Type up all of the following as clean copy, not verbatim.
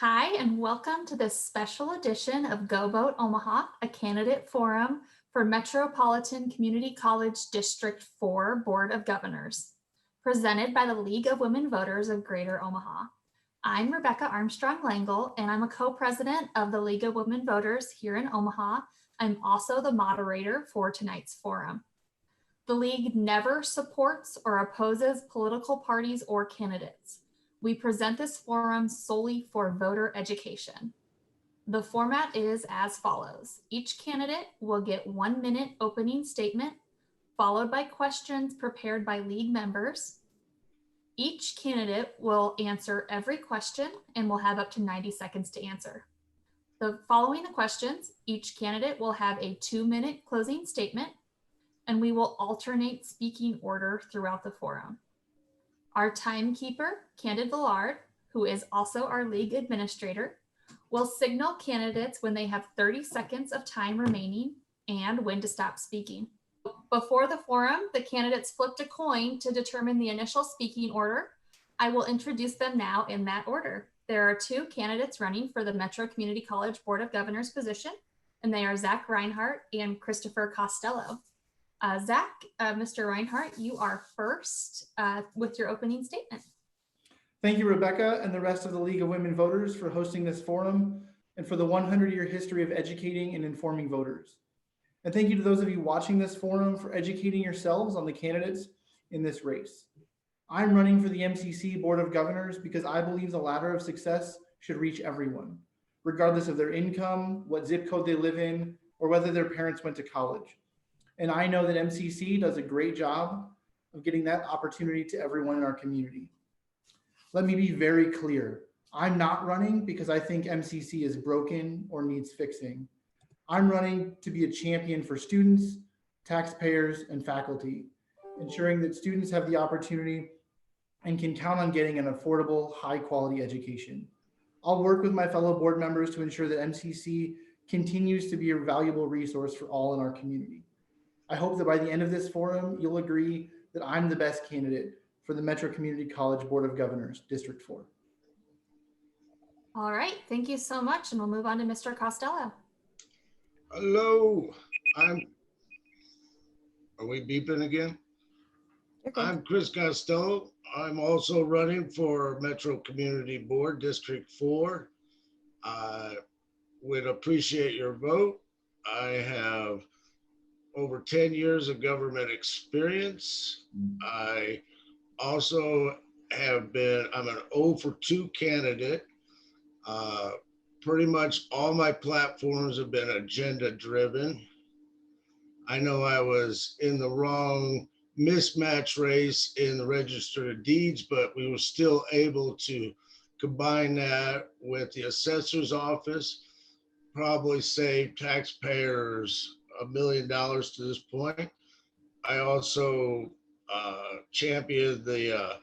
Hi, and welcome to this special edition of Go Vote Omaha, a candidate forum for Metropolitan Community College District 4 Board of Governors, presented by the League of Women Voters of Greater Omaha. I'm Rebecca Armstrong Langle, and I'm a co-president of the League of Women Voters here in Omaha. I'm also the moderator for tonight's forum. The League never supports or opposes political parties or candidates. We present this forum solely for voter education. The format is as follows. Each candidate will get 1 minute opening statement, followed by questions prepared by League members. Each candidate will answer every question and will have up to 90 seconds to answer. Following the questions, each candidate will have a 2-minute closing statement, and we will alternate speaking order throughout the forum. Our timekeeper, Candid Villard, who is also our league administrator, will signal candidates when they have 30 seconds of time remaining and when to stop speaking. Before the forum, the candidates flipped a coin to determine the initial speaking order. I will introduce them now in that order. There are 2 candidates running for the Metro Community College Board of Governors position, and they are Zach Reinhardt and Christopher Costello. Zach, Mr. Reinhardt, you are first with your opening statement. Thank you, Rebecca, and the rest of the League of Women Voters for hosting this forum and for the 100-year history of educating and informing voters. And thank you to those of you watching this forum for educating yourselves on the candidates in this race. I'm running for the MCC Board of Governors because I believe the ladder of success should reach everyone, regardless of their income, what zip code they live in, or whether their parents went to college. And I know that MCC does a great job of getting that opportunity to everyone in our community. Let me be very clear. I'm not running because I think MCC is broken or needs fixing. I'm running to be a champion for students, taxpayers, and faculty, ensuring that students have the opportunity and can count on getting an affordable, high-quality education. I'll work with my fellow board members to ensure that MCC continues to be a valuable resource for all in our community. I hope that by the end of this forum, you'll agree that I'm the best candidate for the Metro Community College Board of Governors, District 4. All right, thank you so much, and we'll move on to Mr. Costello. Hello, are we beeping again? Okay. I'm Chris Gastell. I'm also running for Metro Community Board, District 4. I would appreciate your vote. I have over 10 years of government experience. I also I'm an 0 for 2 candidate. Pretty much all my platforms have been agenda driven. I know I was in the wrong mismatch race in the Register of Deeds, but we were still able to combine that with the assessor's office, probably save taxpayers $1 million to this point. I also championed the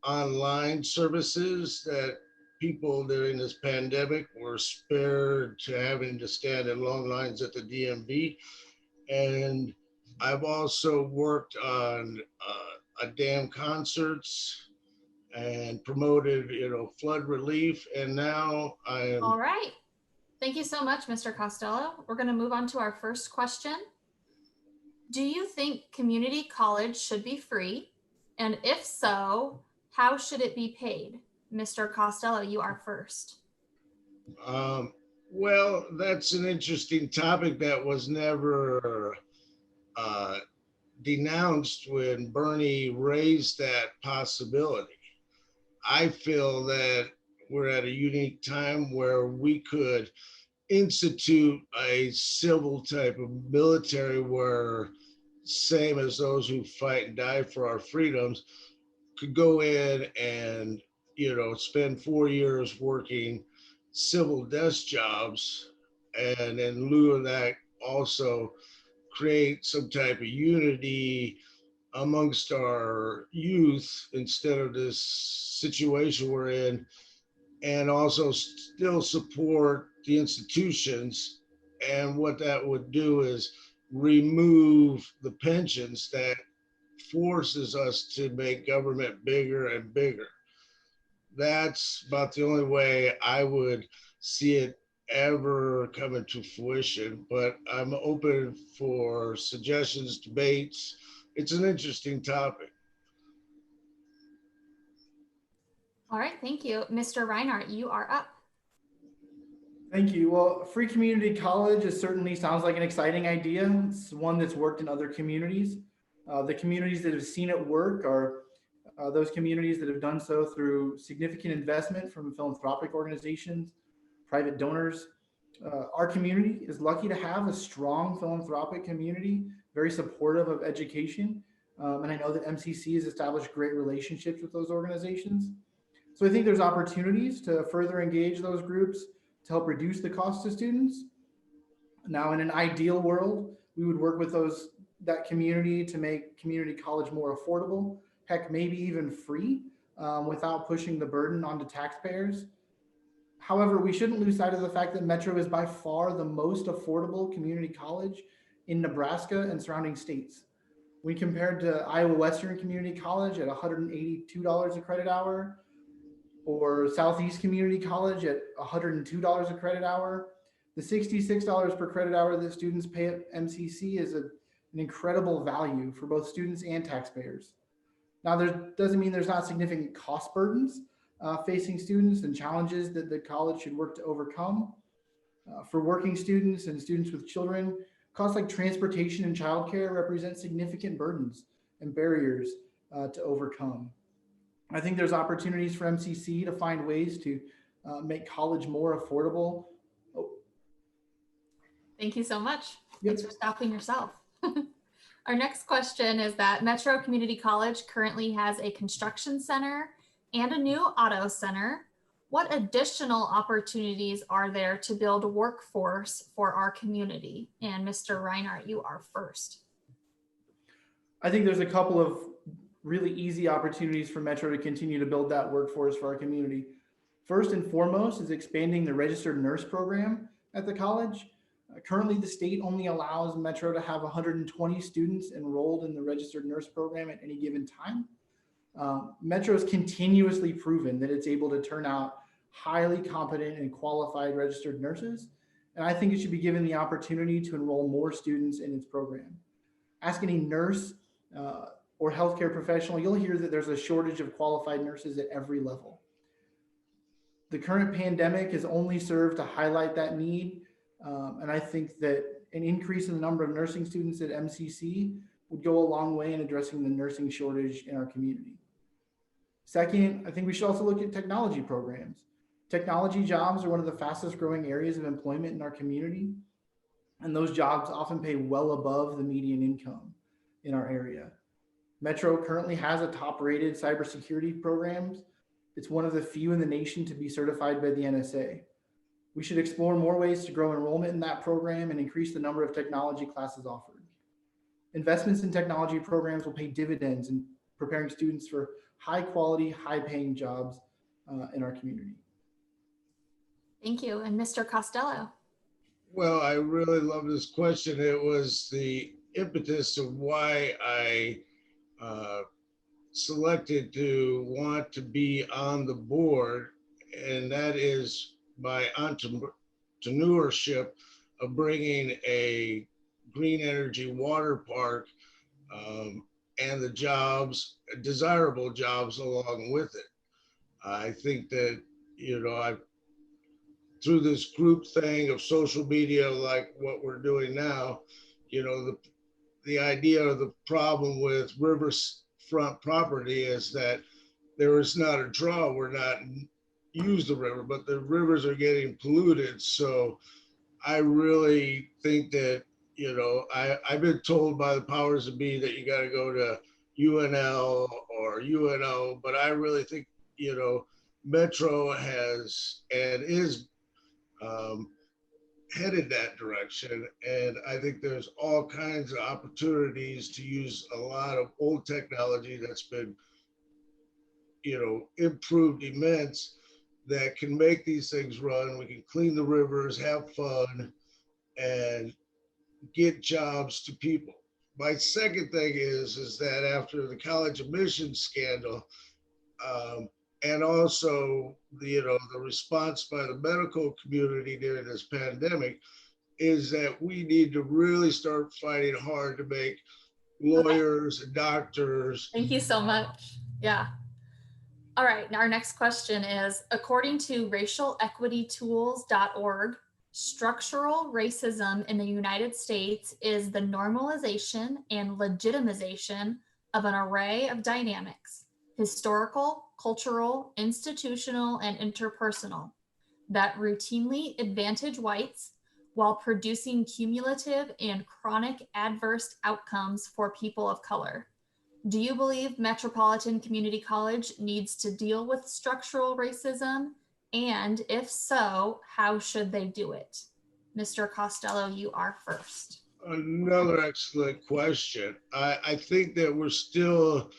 online services that people during this pandemic were spared to having to stand in long lines at the DMV. And I've also worked on dam concerts and promoted, flood relief. And now I am. All right. Thank you so much, Mr. Costello. We're going to move on to our first question. Do you think community college should be free? And if so, how should it be paid? Mr. Costello, you are first. Well, that's an interesting topic that was never denounced when Bernie raised that possibility. I feel that we're at a unique time where we could institute a civil type of military where, same as those who fight and die for our freedoms, could go in and, spend 4 years working civil desk jobs, and in lieu of that, also create some type of unity amongst our youth instead of this situation we're in, and also still support the institutions. And what that would do is remove the pensions that forces us to make government bigger and bigger. that's about the only way I would see it ever coming to fruition. But I'm open for suggestions, debates. It's an interesting topic. All right, thank you. Mr. Reinhardt, you are up. Thank you. Well, free community college is certainly sounds like an exciting idea. It's one that's worked in other communities. The communities that have seen it work are those communities that have done so through significant investment from philanthropic organizations, private donors. Our community is lucky to have a strong philanthropic community, very supportive of education. And I know that MCC has established great relationships with those organizations. So I think there's opportunities to further engage those groups to help reduce the cost to students. Now, in an ideal world, we would work with that community to make community college more affordable, heck, maybe even free, without pushing the burden onto taxpayers. However, we shouldn't lose sight of the fact that Metro is by far the most affordable community college in Nebraska and surrounding states. We compared to Iowa Western Community College at $182 a credit hour, or Southeast Community College at $102 a credit hour. The $66 per credit hour that students pay at MCC is an incredible value for both students and taxpayers. Now, there doesn't mean there's not significant cost burdens facing students and challenges that the college should work to overcome. For working students and students with children, costs like transportation and childcare represent significant burdens and barriers to overcome. I think there's opportunities for MCC to find ways to make college more affordable. Oh. Thank you so much. Yep. Thanks for stopping yourself. Our next question is that Metro Community College currently has a construction center and a new auto center. What additional opportunities are there to build a workforce for our community? And Mr. Reinhardt, you are first. I think there's a couple of really easy opportunities for Metro to continue to build that workforce for our community. First and foremost is expanding the registered nurse program at the college. Currently, the state only allows Metro to have 120 students enrolled in the registered nurse program at any given time. Metro has continuously proven that it's able to turn out highly competent and qualified registered nurses. And I think it should be given the opportunity to enroll more students in its program. Ask any nurse or healthcare professional, you'll hear that there's a shortage of qualified nurses at every level. The current pandemic has only served to highlight that need. And I think that an increase in the number of nursing students at MCC would go a long way in addressing the nursing shortage in our community. Second, I think we should also look at technology programs. Technology jobs are one of the fastest growing areas of employment in our community. And those jobs often pay well above the median income in our area. Metro currently has a top-rated cybersecurity program. It's one of the few in the nation to be certified by the NSA. We should explore more ways to grow enrollment in that program and increase the number of technology classes offered. Investments in technology programs will pay dividends in preparing students for high-quality, high-paying jobs in our community. Thank you. And Mr. Costello. Well, I really love this question. It was the impetus of why I selected to want to be on the board, and that is my entrepreneurship of bringing a green energy water park and the jobs, desirable jobs along with it. I think that, through this group thing of social media, like what we're doing now, the idea or the problem with riverfront property is that there is not a draw. We're not use the river, but the rivers are getting polluted. So I really think that, I've been told by the powers that be that you got to go to UNL or UNO, but I really think, Metro has and is headed that direction. And I think there's all kinds of opportunities to use a lot of old technology that's been, improved immense, that can make these things run. We can clean the rivers, have fun, and get jobs to people. My second thing is that after the college admissions scandal, and also the response by the medical community during this pandemic is that we need to really start fighting hard to make Okay. lawyers and doctors. Thank you so much. Yeah. All right. Now our next question is, according to racialequitytools.org, structural racism in the United States is the normalization and legitimization of an array of dynamics, historical, cultural, institutional, and interpersonal, that routinely advantage whites while producing cumulative and chronic adverse outcomes for people of color. Do you believe Metropolitan Community College needs to deal with structural racism? And if so, how should they do it? Mr. Costello, you are first. Another excellent question. I think that we're still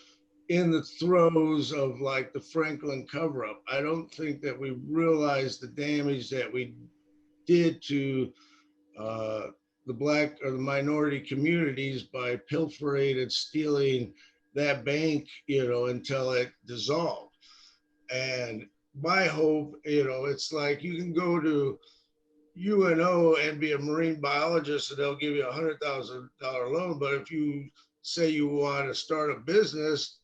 in the throes of like the Franklin cover-up. I don't think that we realize the damage that we did to the Black or the minority communities by pilfering and stealing that bank, until it dissolved. And my hope, it's like you can go to UNO and be a marine biologist and they'll give you $100,000 loan. But if you say you want to start a business,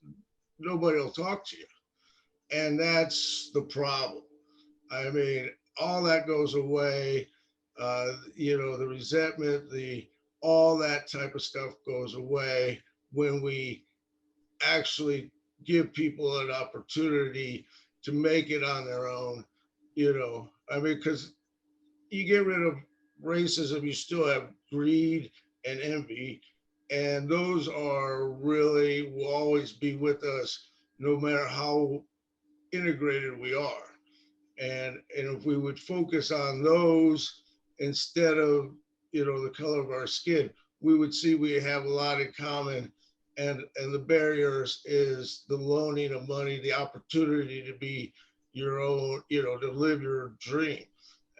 nobody will talk to you. And that's the problem. I mean, all that goes away. The resentment, all that type of stuff goes away when we actually give people an opportunity to make it on their own. Because you get rid of racism, you still have greed and envy. And those will always be with us no matter how integrated we are. And if we would focus on those instead of, the color of our skin, we would see we have a lot in common. And the barriers is the loaning of money, the opportunity to be your own, to live your dream.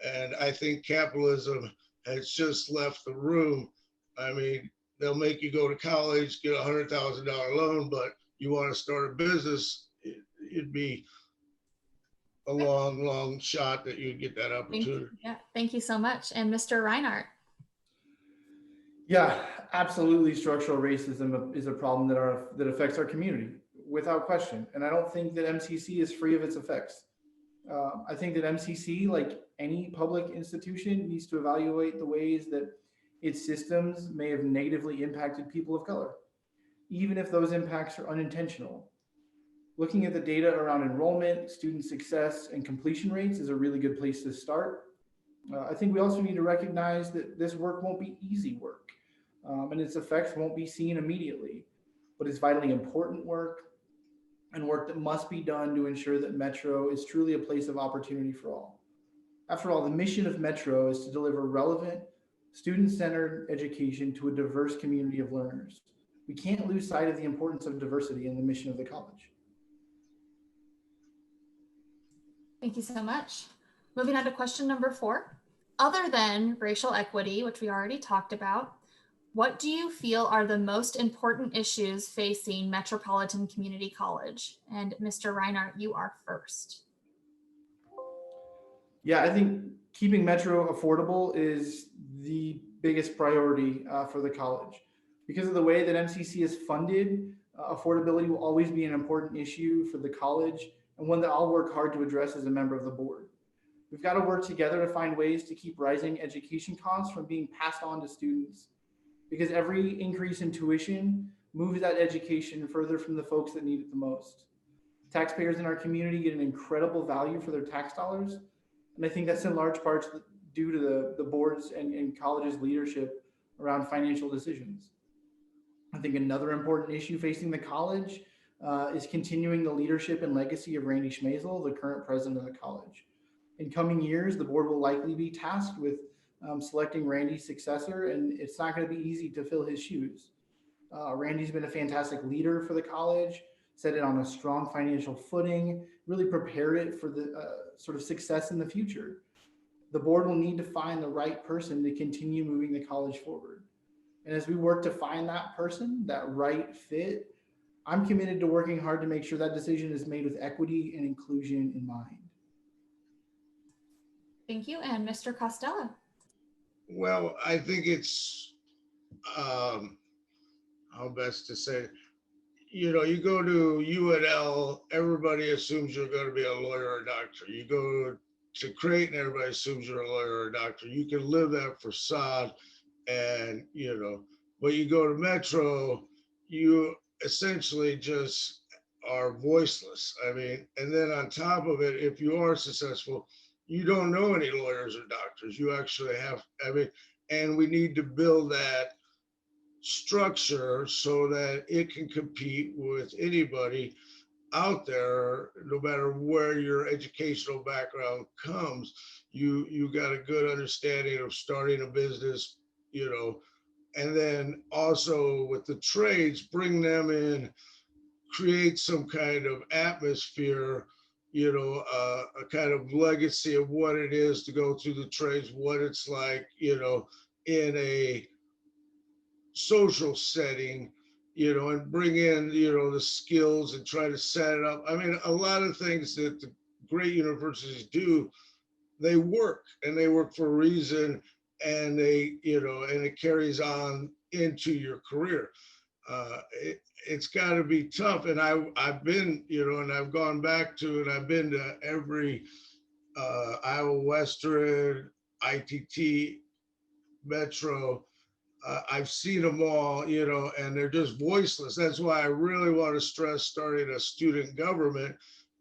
And I think capitalism has just left the room. I mean, they'll make you go to college, get $100,000 loan, but you want to start a business, it'd be a long shot that you'd get that opportunity. Thank you so much. And Mr. Reinhardt. Yeah, absolutely. Structural racism is a problem that affects our community without question. And I don't think that MCC is free of its effects. I think that MCC, like any public institution, needs to evaluate the ways that its systems may have negatively impacted people of color, even if those impacts are unintentional. Looking at the data around enrollment, student success, and completion rates is a really good place to start. I think we also need to recognize that this work won't be easy work, and its effects won't be seen immediately, but it's vitally important work and work that must be done to ensure that Metro is truly a place of opportunity for all. After all, the mission of Metro is to deliver relevant, student-centered education to a diverse community of learners. We can't lose sight of the importance of diversity in the mission of the college. Thank you so much. Moving on to question number 4. Other than racial equity, which we already talked about, what do you feel are the most important issues facing Metropolitan Community College? And Mr. Reinhardt, you are first. Yeah, I think keeping Metro affordable is the biggest priority for the college. Because of the way that MCC is funded, affordability will always be an important issue for the college and one that I'll work hard to address as a member of the board. We've got to work together to find ways to keep rising education costs from being passed on to students, because every increase in tuition moves that education further from the folks that need it the most. Taxpayers in our community get an incredible value for their tax dollars, and I think that's in large part due to the board's and college's leadership around financial decisions. I think another important issue facing the college is continuing the leadership and legacy of Randy Schmazel, the current president of the college. In coming years, the board will likely be tasked with selecting Randy's successor, and it's not going to be easy to fill his shoes. Randy's been a fantastic leader for the college, set it on a strong financial footing, really prepared it for the sort of success in the future. The board will need to find the right person to continue moving the college forward. And as we work to find that person, that right fit, I'm committed to working hard to make sure that decision is made with equity and inclusion in mind. Thank you. And Mr. Costello. Well, I think it's, how best to say, you go to UNL, everybody assumes you're going to be a lawyer or a doctor. You go to Creighton, everybody assumes you're a lawyer or a doctor. You can live that facade and, but you go to Metro, you essentially just are voiceless. I mean, and then on top of it, if you are successful, you don't know any lawyers or doctors. You actually have, and we need to build that structure so that it can compete with anybody out there, no matter where your educational background comes. You got a good understanding of starting a business, and then also with the trades, bring them in, create some kind of atmosphere, a kind of legacy of what it is to go through the trades, what it's like, in a social setting, and bring in, the skills and try to set it up. I mean, a lot of things that the great universities do, they work and they work for a reason, and and it carries on into your career. It's got to be tough. And I've been, and I've gone back to, and I've been to every Iowa Western, ITT, Metro. I've seen them all, and they're just voiceless. That's why I really want to stress starting a student government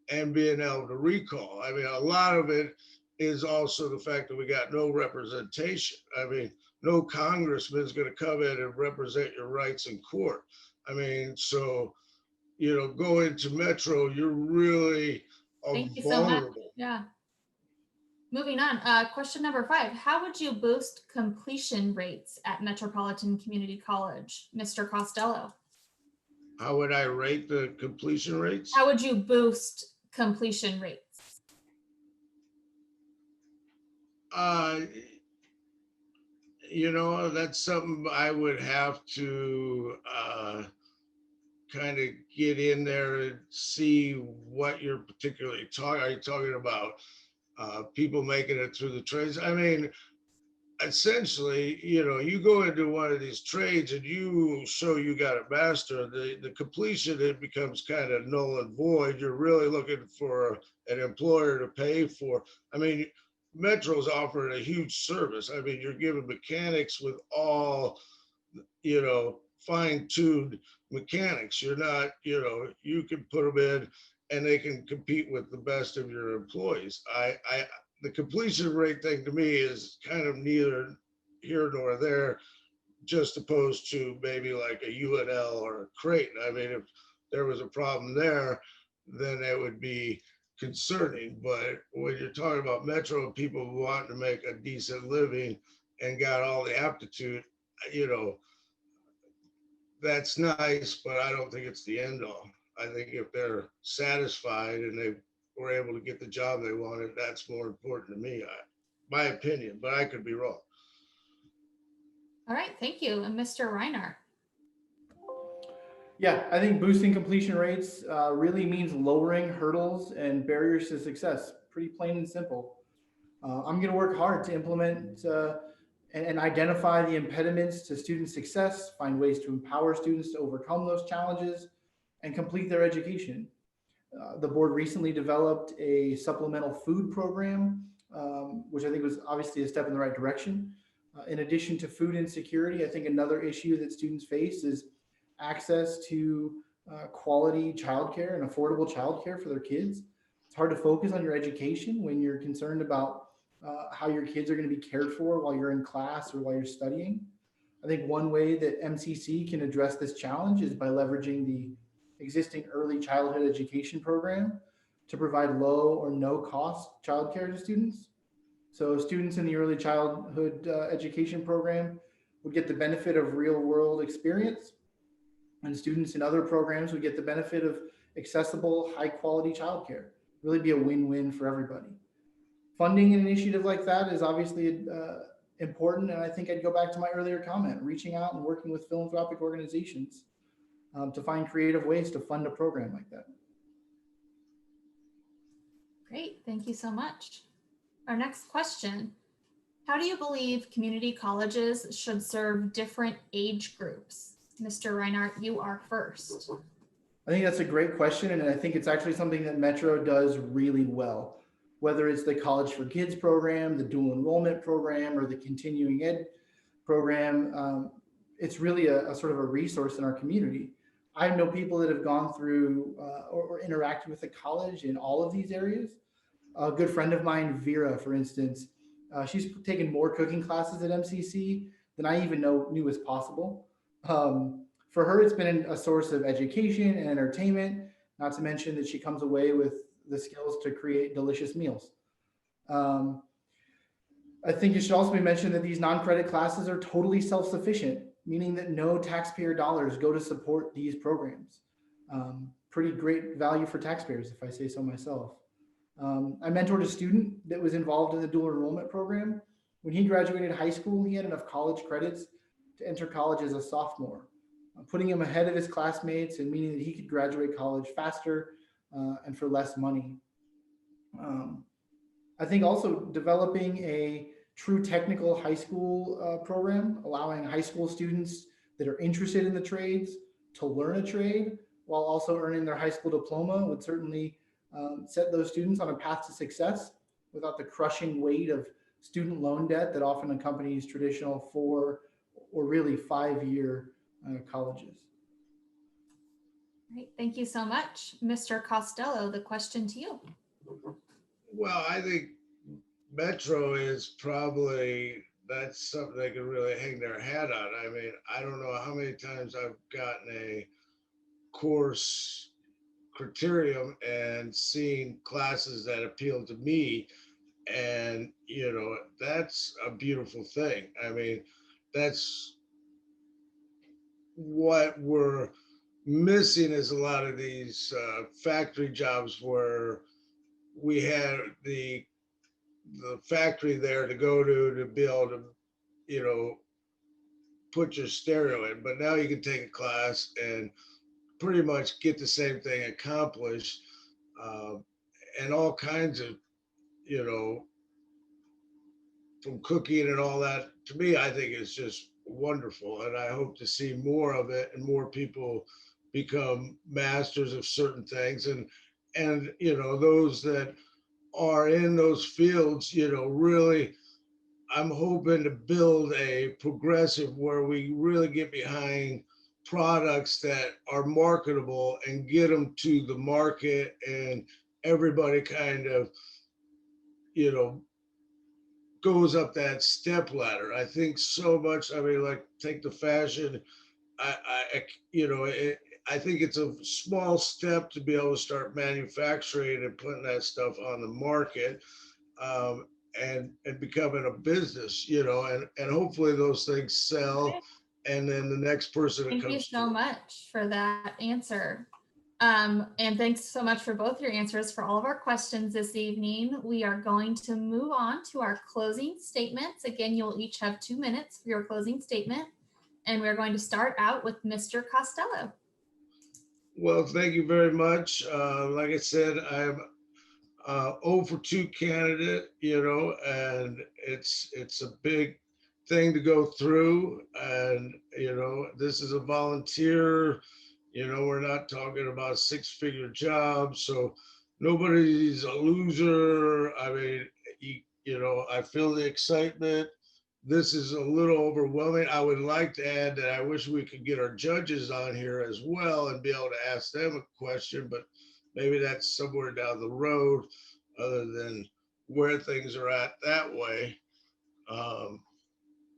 and being able to recall. I mean, a lot of it is also the fact that we got no representation. I mean, no congressman is going to come in and represent your rights in court. I mean, so, going to Metro, you're really Thank you so much. vulnerable. Yeah. Moving on, question number 5. How would you boost completion rates at Metropolitan Community College, Mr. Costello? How would I rate the completion rates? How would you boost completion rates? That's something I would have to kind of get in there and see what you're particularly talking. Are you talking about people making it through the trades? I mean, essentially, you go into one of these trades and you show you got a master, the completion, it becomes kind of null and void. You're really looking for an employer to pay for. I mean, Metro's offering a huge service. I mean, you're giving mechanics with all, fine-tuned mechanics. You're not, you can put them in and they can compete with the best of your employees. The completion rate thing to me is kind of neither here nor there, just opposed to maybe like a UNL or a Creighton. I mean, if there was a problem there, then it would be concerning. But when you're talking about Metro and people who want to make a decent living and got all the aptitude, that's nice, but I don't think it's the end all. I think if they're satisfied and they were able to get the job they wanted, that's more important to me, my opinion, but I could be wrong. All right, thank you. And Mr. Reinhardt. Yeah, I think boosting completion rates really means lowering hurdles and barriers to success. Pretty plain and simple. I'm going to work hard to implement and identify the impediments to student success, find ways to empower students to overcome those challenges and complete their education. The board recently developed a supplemental food program, which I think was obviously a step in the right direction. In addition to food insecurity, I think another issue that students face is access to quality childcare and affordable childcare for their kids. It's hard to focus on your education when you're concerned about how your kids are going to be cared for while you're in class or while you're studying. I think one way that MCC can address this challenge is by leveraging the existing early childhood education program to provide low or no cost childcare to students. So students in the early childhood education program would get the benefit of real world experience, and students in other programs would get the benefit of accessible, high quality childcare. Really be a win-win for everybody. Funding an initiative like that is obviously important, and I think I'd go back to my earlier comment, reaching out and working with philanthropic organizations. to find creative ways to fund a program like that. Great, thank you so much. Our next question, how do you believe community colleges should serve different age groups? Mr. Reinhardt, you are first. I think that's a great question, and I think it's actually something that Metro does really well. Whether it's the College for Kids program, the dual enrollment program, or the continuing ed program, it's really a sort of a resource in our community. I know people that have gone through or interacted with the college in all of these areas. A good friend of mine, Vera, for instance, she's taken more cooking classes at MCC than I even knew was possible. For her, it's been a source of education and entertainment, not to mention that she comes away with the skills to create delicious meals. I think it should also be mentioned that these non-credit classes are totally self-sufficient, meaning that no taxpayer dollars go to support these programs. Pretty great value for taxpayers, if I say so myself. I mentored a student that was involved in the dual enrollment program. When he graduated high school, he had enough college credits to enter college as a sophomore, putting him ahead of his classmates and meaning that he could graduate college faster and for less money. I think also developing a true technical high school program, allowing high school students that are interested in the trades to learn a trade while also earning their high school diploma would certainly set those students on a path to success without the crushing weight of student loan debt that often accompanies traditional 4 or really 5-year colleges. Great, thank you so much. Mr. Costello, the question to you. Well, I think Metro is probably, that's something they can really hang their hat on. I mean, I don't know how many times I've gotten a course criterium and seen classes that appeal to me. And, you know, that's a beautiful thing. I mean, that's what we're missing is a lot of these factory jobs where we had the factory there to go to be able to, you know, put your stereo in. But now you can take a class and pretty much get the same thing accomplished, and all kinds of, you know, from cooking and all that. To me, I think it's just wonderful, and I hope to see more of it and more people become masters of certain things, and you know, those that are in those fields, you know, really, I'm hoping to build a progressive where we really get behind products that are marketable and get them to the market, and everybody kind of, you know, goes up that step ladder. I think so much. I mean, like take the fashion. You know, I think it's a small step to be able to start manufacturing and putting that stuff on the market, and becoming a business. You know, and hopefully those things sell, and then the next person that Thank comes. you so much for that answer. And thanks so much for both your answers for all of our questions this evening. We are going to move on to our closing statements. Again, you'll each have 2 minutes for your closing statement. And we're going to start out with Mr. Costello. Well, thank you very much. Like I said, I'm 0 for 2 candidate, you know, and it's a big thing to go through. And, you know, this is a volunteer, you know, we're not talking about 6-figure jobs. So nobody's a loser. I mean, you know, I feel the excitement. This is a little overwhelming. I would like to add that I wish we could get our judges on here as well and be able to ask them a question, but maybe that's somewhere down the road other than where things are at that way.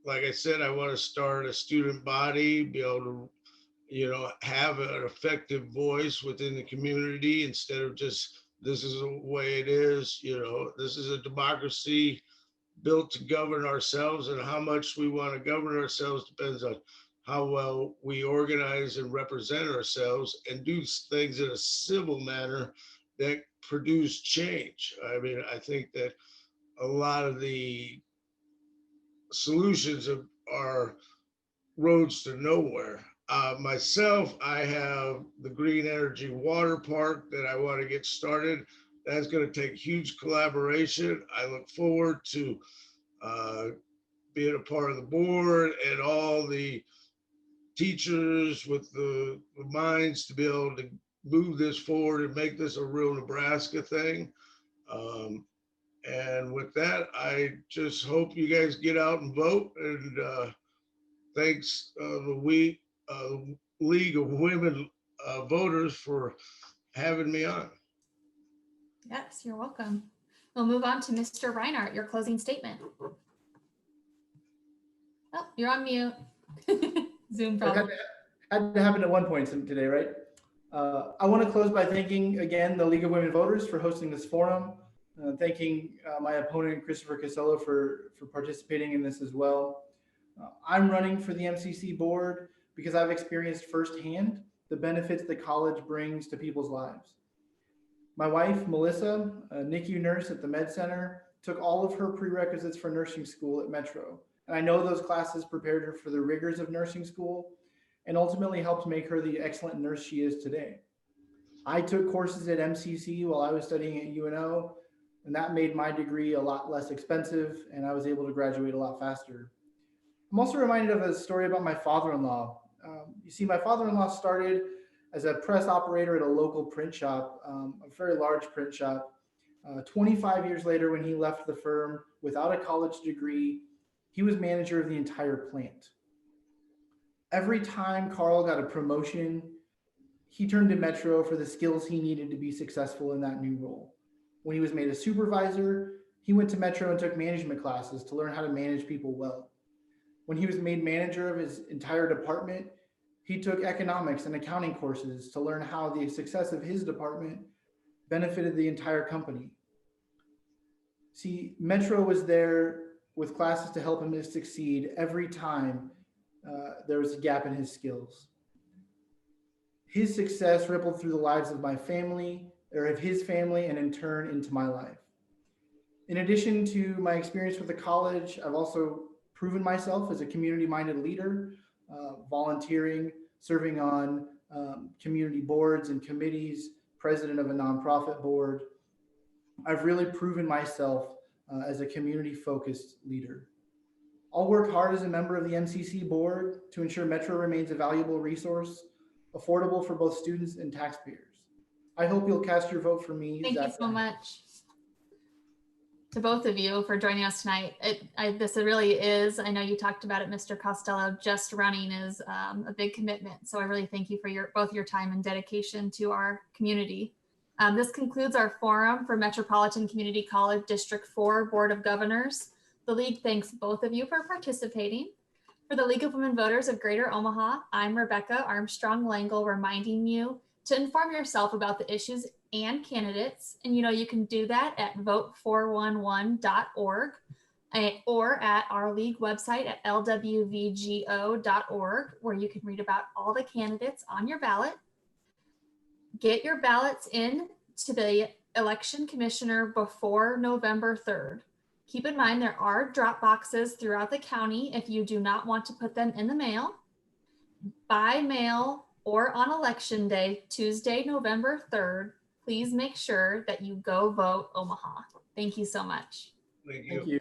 Like I said, I want to start a student body, be able to, you know, have an effective voice within the community instead of just, this is the way it is, you know, this is a democracy built to govern ourselves, and how much we want to govern ourselves depends on how well we organize and represent ourselves and do things in a civil manner that produce change. I mean, I think that a lot of the solutions are roads to nowhere. Myself, I have the Green Energy Water Park that I want to get started. That's going to take huge collaboration. I look forward to being a part of the board and all the teachers with the minds to be able to move this forward and make this a real Nebraska thing. And with that, I just hope you guys get out and vote. And thanks the League of Women Voters for having me on. Yes, you're welcome. We'll move on to Mr. Reinhardt, your closing statement. Oh, you're on mute. Zoom problem. Had to happen at one point today, right? I want to close by thanking again the League of Women Voters for hosting this forum. Thanking my opponent, Christopher Costello, for participating in this as well. I'm running for the MCC board because I've experienced firsthand the benefits the college brings to people's lives. My wife, Melissa, a NICU nurse at the Med Center, took all of her prerequisites for nursing school at Metro. And I know those classes prepared her for the rigors of nursing school and ultimately helped make her the excellent nurse she is today. I took courses at MCC while I was studying at UNO, and that made my degree a lot less expensive, and I was able to graduate a lot faster. I'm also reminded of a story about my father-in-law. You see, my father-in-law started as a press operator at a local print shop, a very large print shop. 25 years later, when he left the firm without a college degree, he was manager of the entire plant. Every time Carl got a promotion, he turned to Metro for the skills he needed to be successful in that new role. When he was made a supervisor, he went to Metro and took management classes to learn how to manage people well. When he was made manager of his entire department, he took economics and accounting courses to learn how the success of his department benefited the entire company. See, Metro was there with classes to help him to succeed every time there was a gap in his skills. His success rippled through the lives of my family, or of his family, and in turn into my life. In addition to my experience with the college, I've also proven myself as a community-minded leader, volunteering, serving on community boards and committees, president of a nonprofit board. I've really proven myself as a community-focused leader. I'll work hard as a member of the MCC board to ensure Metro remains a valuable resource, affordable for both students and taxpayers. I hope you'll cast your vote for me. Thank you so much to both of you for joining us tonight. This really is, I know you talked about it, Mr. Costello, just running is a big commitment. So I really thank you for both your time and dedication to our community. This concludes our forum for Metropolitan Community College District 4 Board of Governors. The League thanks both of you for participating. For the League of Women Voters of Greater Omaha, I'm Rebecca Armstrong Langle, reminding you to inform yourself about the issues and candidates. And you can do that at vote411.org or at our league website at lwvgo.org, where you can read about all the candidates on your ballot. Get your ballots in to the election commissioner before November 3rd. Keep in mind there are drop boxes throughout the county if you do not want to put them in the mail. By mail or on election day, Tuesday, November 3rd, please make sure that you go vote Omaha. Thank you so much. Thank you. Thank you.